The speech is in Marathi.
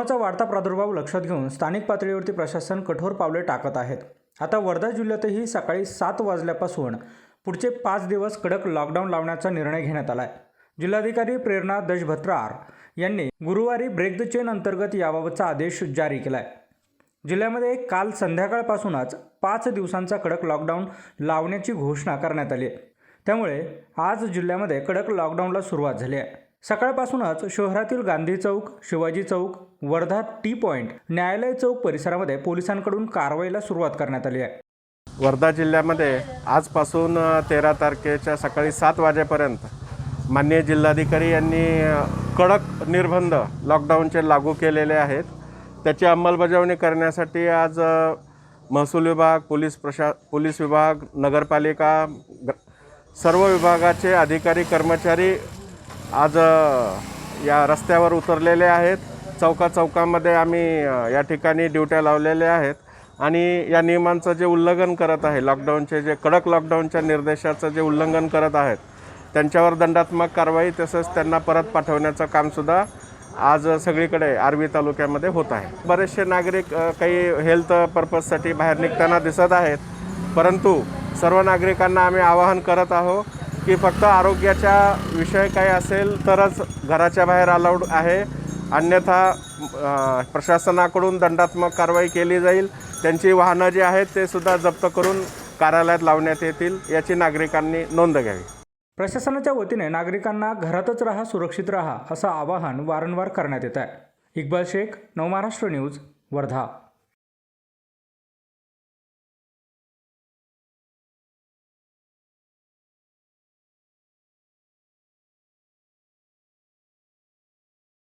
कोरोनाचा वाढता प्रादुर्भाव लक्षात घेऊन स्थानिक पातळीवरती प्रशासन कठोर पावले टाकत आहेत। आता वर्धा जिल्ह्यातही सकाळी 7 वाजल्यापासून पुढचे 5 दिवस कडक लॉकडाऊन लावण्याचा निर्णय घेण्यात आला आहे। जिल्हाधिकारी प्रेरणा दशभत्रार यांनी गुरुवारी ब्रेक द चेन अंतर्गत याबाबतचा आदेश जारी केला आहे। जिल्ह्यामध्ये काल संध्याकाळपासूनच 5 दिवसांचा कडक लॉकडाऊन लावण्याची घोषणा करण्यात आली आहे। त्यामुळे आज जिल्ह्यामध्ये कडक लॉकडाऊनला सुरुवात झाली आहे। सकाळपासूनच शहरातील गांधी चौक, शिवाजी चौक, वर्धा टी पॉइंट, न्यायालय चौक परिसरामध्ये पोलिसांकडून कारवाईला सुरुवात करण्यात आली आहे। वर्धा जिल्ह्यामध्ये आजपासून 13 तारखेच्या सकाळी 7 वाजेपर्यंत माननीय जिल्हाधिकारी यांनी कडक निर्बंध लॉकडाऊनचे लागू केलेले आहेत। त्याची अंमलबजावणी करण्यासाठी आज महसूल विभाग, पोलीस विभाग, नगरपालिका सर्व विभागाचे अधिकारी कर्मचारी आज या रस्त्यावर उतरलेले आहेत। चौकामध्ये आम्ही या ठिकाणी ड्युट्या लावलेल्या आहेत आणि या नियमांचं जे उल्लंघन करत आहे, लॉकडाऊनचे जे कडक लॉकडाऊनच्या निर्देशाचं जे उल्लंघन करत आहेत त्यांच्यावर दंडात्मक कारवाई तसंच त्यांना परत पाठवण्याचं कामसुद्धा आज सगळीकडे आर्वी तालुक्यामध्ये होत आहे। बरेचसे नागरिक काही हेल्थ पर्पजसाठी बाहेर निघताना दिसत आहेत, परंतु सर्व नागरिकांना आम्ही आवाहन करत आहोत की फक्त आरोग्याचा विषय काही असेल तरच घराच्या बाहेर अलाउड आहे, अन्यथा प्रशासनाकडून दंडात्मक कारवाई केली जाईल। त्यांची वाहनं जी आहेत ते सुद्धा जप्त करून कार्यालयात लावण्यात येतील, याची नागरिकांनी नोंद घ्यावी। प्रशासनाच्या वतीने नागरिकांना घरातच राहा, सुरक्षित राहा असं आवाहन वारंवार करण्यात येत आहे। इक्बाल शेख, नवमहाराष्ट्र न्यूज, वर्धा।